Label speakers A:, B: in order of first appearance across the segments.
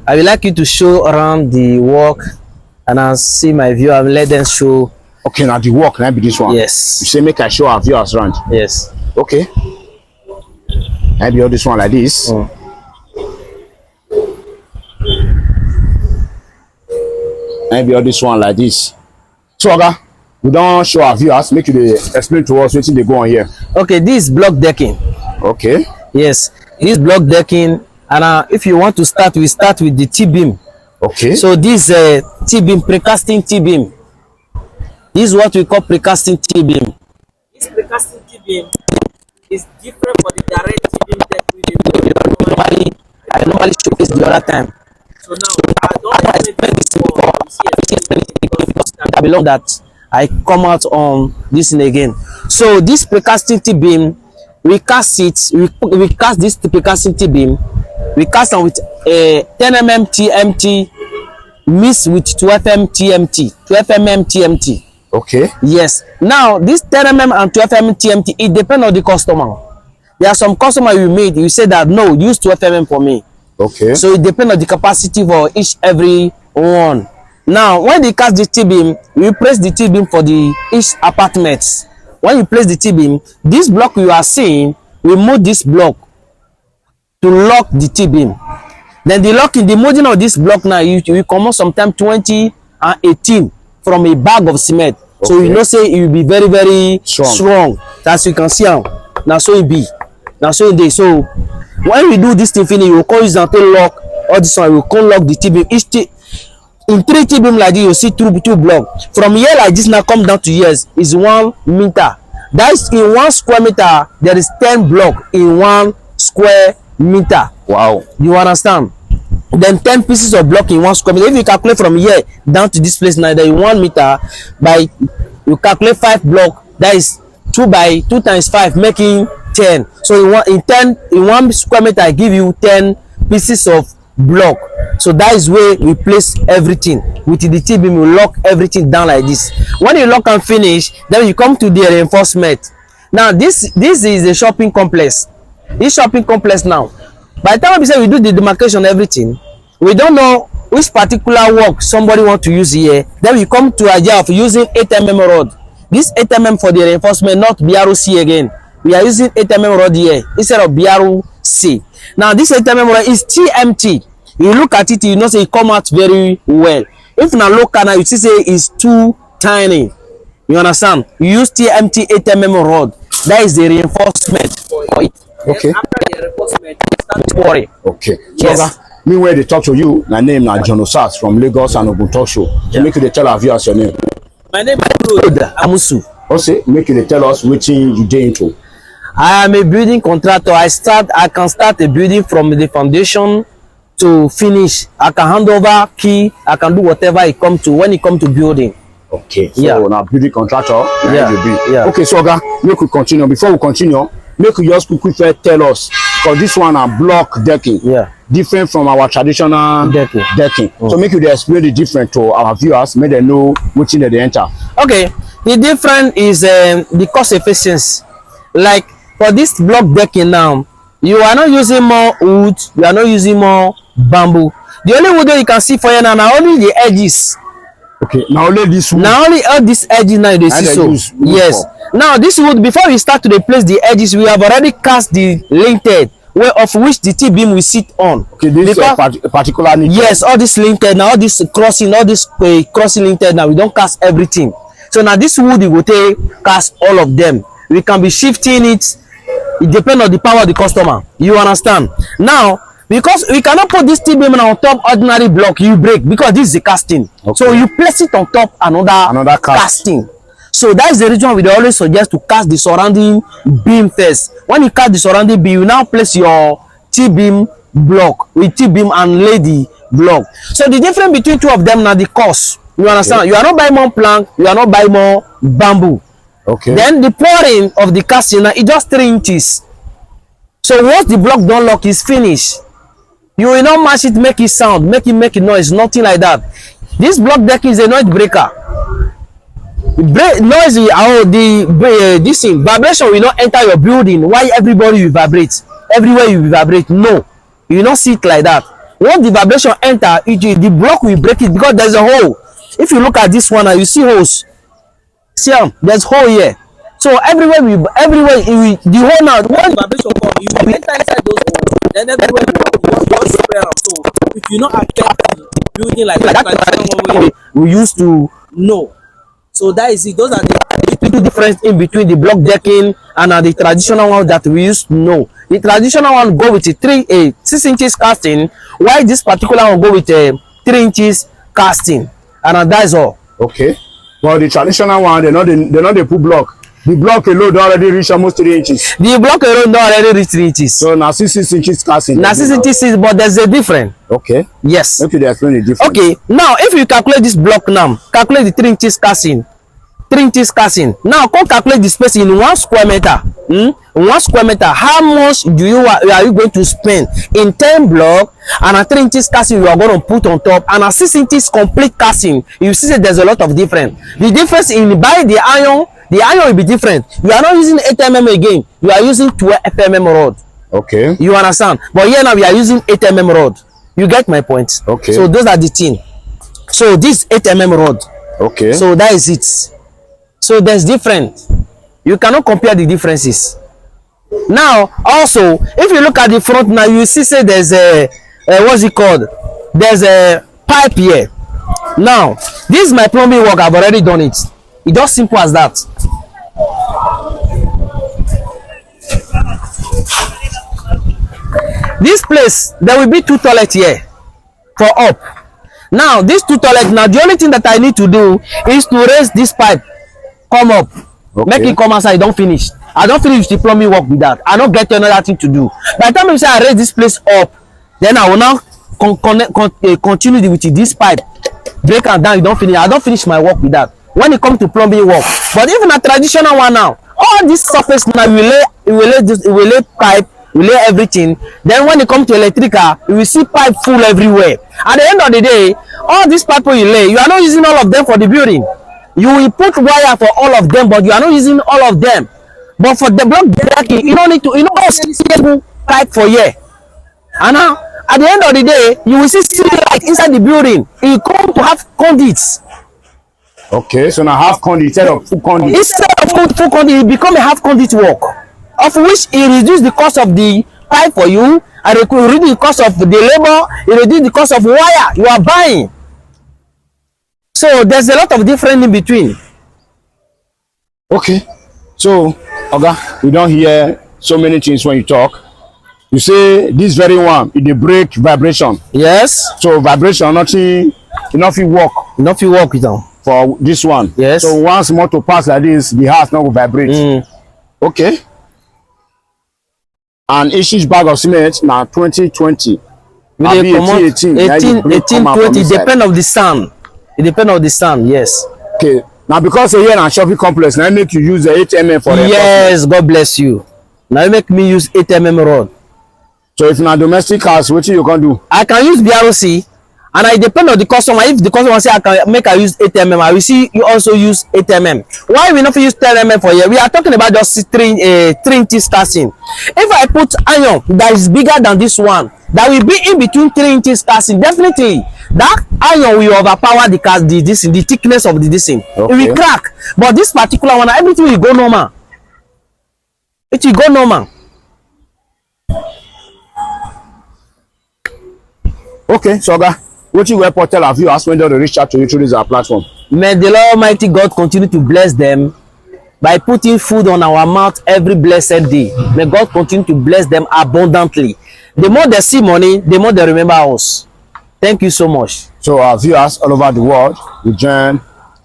A: I would like you to show around the work, and I'll see my viewer and let them show.
B: Okay, now the work can be this one.
A: Yes.
B: You say make I show our viewers around.
A: Yes.
B: Okay. Maybe all this one like this. Maybe all this one like this. So, Oga, we don't show our viewers. Make you explain to us what they go on here.
A: Okay, this is block decking.
B: Okay.
A: Yes, this block decking, and if you want to start, we start with the T-beam.
B: Okay.
A: So this T-beam, precasting T-beam. This is what we call precasting T-beam. This precasting T-beam is different from the direct T-beam that we do. I normally showcase the other time. So now I don't explain this before. I belong that I come out on this thing again. So this precasting T-beam, we cast it. We cast this precasting T-beam. We cast on with a 10 mm TMT mixed with 12 mm TMT. 12 mm TMT.
B: Okay.
A: Yes. Now this 10 mm and 12 mm TMT, it depends on the customer. There are some customers you made, you say that no, use 12 mm for me.
B: Okay.
A: So it depends on the capacity for every one. Now when they cast the T-beam, we place the T-beam for each apartment. When you place the T-beam, this block you are seeing, we move this block to lock the T-beam. Then the molding of this block now, you come out sometime 20 and 18 from a bag of cement. Okay. So you know say it will be very, very strong. As you can see now so it be. Now so it is. So when we do this thing finish, you will call use and to lock all this one, we will come lock the T-beam. In 3 T-beam like this, you see two blocks. From here like this now come down to here is 1 meter. That is in 1 square meter, there is 10 blocks in 1 square meter.
B: Wow. You
A: understand? Then 10 pieces of block in 1 square meter. If you calculate from here down to this place now, there is 1 meter by you calculate 5 blocks. That is 2 by 2 times 5, making 10. So in 1 square meter, I give you 10 pieces of block. So that is where we place everything with the T-beam. We lock everything down like this. When you lock and finish, then you come to the reinforcement. Now this is a shopping complex. This shopping complex now, by the time we say we do the demarcation everything, we don't know which particular work somebody want to use here. Then we come to idea of using 8 mm rod. This 8 mm for the reinforcement, not BRC again. We are using 8 mm rod here instead of BRC. Now this 8 mm rod is TMT. You look at it, you know say it come out very well. If na local now, you see say it's too tiny. You understand? You use TMT 8 mm rod. That is the reinforcement for it.
B: Okay.
A: Then after the reinforcement, start to worry.
B: Okay.
A: Yes.
B: So, meanwhile, they talk to you. My name is John Osas from Lagos and Ogun Talk Show. So make you tell our viewers your name.
A: My name is Roda Amusu.
B: Also, make you tell us which you dey into.
A: I am a building contractor. I can start a building from the foundation to finish. I can hand over key. I can do whatever it come to when it come to building.
B: Okay. So now building contractor.
A: Yeah.
B: Okay, so Oga, make we continue. Before we continue, make you just quickly tell us, because this one are block decking. Yeah. Different from our traditional decking. So make you explain the difference to our viewers, make them know which in they enter.
A: Okay. The difference is the cost efficiency. Like for this block decking now, you are not using more wood, you are not using more bamboo. The only wood that you can see for you now are only the edges.
B: Okay, now only this wood.
A: Now only all these edges now they see so. Yes. Now this wood, before we start to replace the edges, we have already cast the linted way of which the T-beam will sit on.
B: Okay, this particular linted.
A: Yes, all this linted now, all this crossing linted now, we don't cast everything. So now this wood we will take cast all of them. We can be shifting it. It depends on the power of the customer. You understand? Now, because we cannot put this T-beam on top ordinary block, you break because this is a casting. Okay. So you place it on top another casting. So that is the reason we always suggest to cast the surrounding beam first. When you cast the surrounding beam, you now place your T-beam block with T-beam and lay the block. So the difference between two of them now the cost. You understand? Okay. You are not buying more plank, you are not buying more bamboo. Okay. Then the pouring of the casting now is just 3 inches. So once the block don't lock, is finished. You will not mash it, make it sound, make it noise, nothing like that. This block deck is a noise breaker. This thing vibration will not enter your building. Why everybody will vibrate? Everywhere you will vibrate. No, you will not see it like that. Once the vibration enter, the block will break it because there's a hole. If you look at this one and you see holes, see there's hole here. So everywhere the hole now, when the vibration come, you enter inside those holes, then everywhere you spread them. So if you not affect the building like that, we used to know. So that is it. Those are the difference in between the block decking and the traditional one that we used to know. The traditional one go with a 6 inches casting, while this particular one go with a 3 inches casting, and that's all.
B: Okay. Well, the traditional one, they not they put block. The block alone don't already reach almost 3 inches.
A: The block alone don't already reach 3 inches.
B: So now 6 inches casting.
A: Now 6 inches, but there's a difference.
B: Okay.
A: Yes.
B: Okay, they explain the difference.
A: Okay. Now, if you calculate this block now, calculate the 3 inches casting. 3 inches casting. Now, come calculate the space in 1 square meter. 1 square meter. How much are you going to spend in 10 block and a 3 inches casting you are going to put on top and a 6 inches complete casting? You see that there's a lot of difference. The difference in buy the iron will be different. You are not using 8 mm again. You are using 12 mm rod.
B: Okay.
A: You understand? But here now we are using 8 mm rod. You get my point?
B: Okay.
A: So those are the things. So this 8 mm rod.
B: Okay.
A: So that is it. So there's different. You cannot compare the differences. Now, also, if you look at the front now, you see say there's a what's it called? There's a pipe here. Now, this is my plumbing work. I've already done it. It's just simple as that. This place, there will be 2 toilets here for up. Now, these 2 toilets, now the only thing that I need to do is to raise this pipe, come up, make it come outside. Don't finish. I don't finish the plumbing work with that. I don't get another thing to do. By the time you say I raise this place up, then I will now continue with this pipe, break and down. You don't finish. I don't finish my work with that. When it comes to plumbing work, but even a traditional one now, all this surface now we will lay pipe, we lay everything. Then when it comes to electrical, you will see pipe full everywhere. At the end of the day, all these pipe you lay, you are not using all of them for the building. You will put wire for all of them, but you are not using all of them. But for the block decking, you don't need to, stable pipe for here. And now, at the end of the day, you will see light inside the building. You come to have conduits.
B: Okay, so now half conduit instead of full conduit.
A: Instead of full conduit, it become a half conduit work, of which it reduce the cost of the pipe for you, and it will reduce the cost of the labor, it reduce the cost of wire you are buying. So there's a lot of difference in between.
B: Okay, so Oga, we don't hear so many things when you talk. You say this very one, it break vibration. Yes. So vibration, nothing work.
A: Nothing work with them.
B: For this one.
A: Yes.
B: So once motor pass like this, the house not will vibrate. Okay. And each bag of cement now 2020.
A: We 18, 20, depend of the sun. It depend on the sun, yes.
B: Okay. Now because here in a shopping complex, now make you use the 8 mm for the
A: yes, God bless you. Now make me use 8 mm rod.
B: So if na domestic house, what you can do?
A: I can use BRC, and I depend on the customer. If the customer say I use 8 mm, I will see you also use 8 mm. Why we not use 10 mm for here? We are talking about just 3 inches casting. If I put iron that is bigger than this one, that will be in between 3 inches casting, definitely that iron will overpower the thickness of the casing. Okay. It will crack. But this particular one, everything will go normal. It will go normal.
B: Okay, so what you will tell our viewers when they reach out to you through this platform?
A: May the Lord Almighty God continue to bless them by putting food on our mouth every blessed day. May God continue to bless them abundantly. The more they see money, the more they remember us. Thank you so much.
B: So our viewers all over the world, we join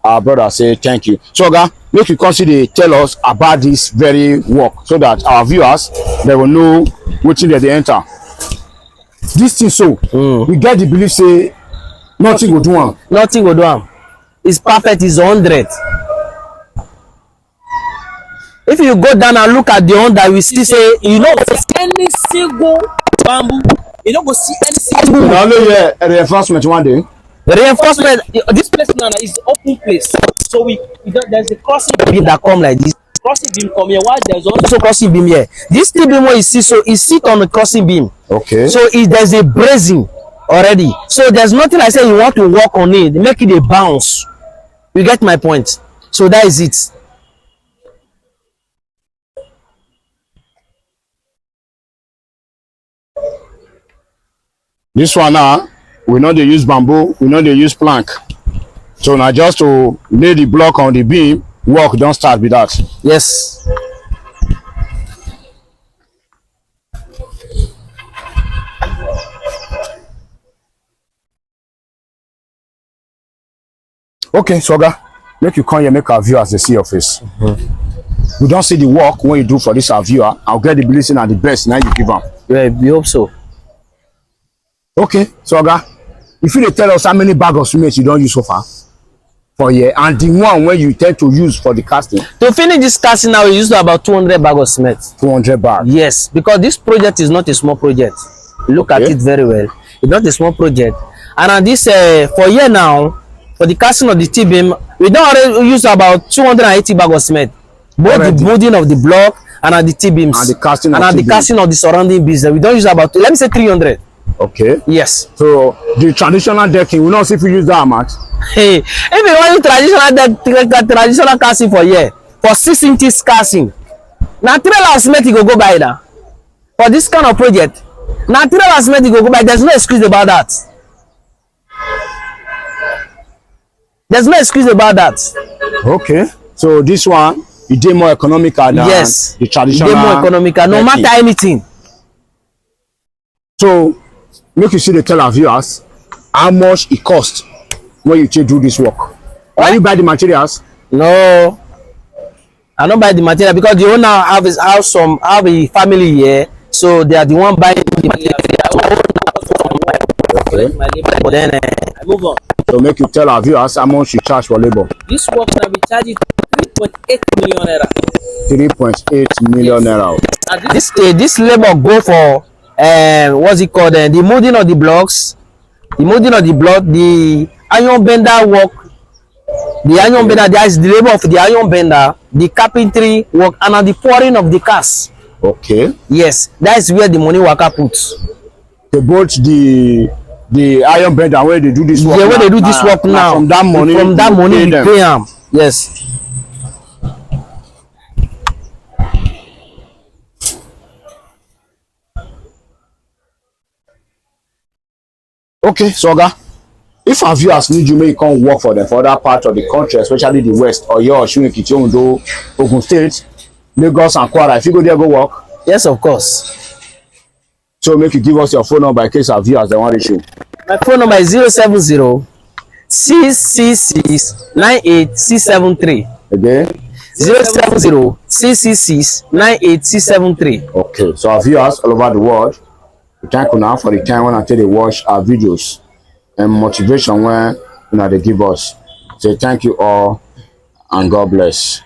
B: our brother say thank you. So make you consider tell us about this very work so that our viewers they will know which thing they enter. This thing so we get the belief say nothing will do one.
A: Nothing will do one. It's perfect, it's 100. If you go down and look at the one that we still say, you know, any single bamboo, you don't go see any single.
B: Now only reinforcement one day.
A: The reinforcement, this place now is open place. So there's a crossing beam that come like this. Crossing beam come here. Why there's also crossing beam here? This beam what you see, so it sit on the crossing beam.
B: Okay.
A: So there's a bracing. already. So there's nothing I say you want to work on it, make it a bounce. You get my point? So that is it.
B: This one now, we know they use bamboo, we know they use plank. So now just to lay the block on the beam, work don't start with that.
A: Yes.
B: Okay, so Oga, make you come here, make our viewers they see your face. We don't see the work when you do for this our viewer. I'll get the blessing and the best now you give them.
A: Yeah, we hope so.
B: Okay, so Oga, if you tell us how many bags of cement you don't use so far for here, and the one when you tend to use for the casting.
A: To finish this casting now, we used about 200 bags of cement. 200 bags. Yes, because this project is not a small project. Look at it very well. It's not a small project. And on this for here now, for the casting of the T-beam, we don't already use about 280 bags of cement. Both already. The molding of the block and the T-beams.
B: And the casting
A: and the casting of the surrounding business. We don't use about, let me say 300.
B: Okay.
A: Yes.
B: So the traditional decking, we know if you use that amount.
A: Hey, if you want traditional casting for here, for 6 inches casting, now 3 hours cement you go buy now. For this kind of project, now 3 hours cement you go buy. There's no excuse about that. There's no excuse about that.
B: Okay. So this one, it is more economical than the traditional.
A: It is more economical, no matter anything.
B: So make you see the tell our viewers how much it costs when you do this work. Can you buy the materials?
A: No, I don't buy the material because the owner have a family here, so they are the one buying the material.
B: Okay.
A: But then I move on.
B: So make you tell our viewers how much you charge for labor.
A: This work can be charged 3.8 million naira.
B: 3.8 million naira.
A: And this labor go for what's it called? The molding of the blocks, the iron bender work, the iron bender. There is the labor of the iron bender, the carpentry work, and the pouring of the cast.
B: Okay.
A: Yes, that is where the money worker puts.
B: They bought the iron bender where they do this work.
A: Yeah, where they do this work now.
B: From that money,
A: we pay them. Yes.
B: Okay, so Oga, if our viewers need you, may come work for them for other parts of the country, especially the West, or your Osun-Ekiti, Ondo, Ogun State, Lagos and Kwara. If you go there, go work.
A: Yes, of course.
B: So make you give us your phone number in case our viewers they want to reach you.
A: My phone number is 070 666 98673.
B: Again?
A: 070 666 98673.
B: Okay, so our viewers all over the world, we thank you now for the time when until they watch our videos and motivation when they give us. Say thank you all and God bless.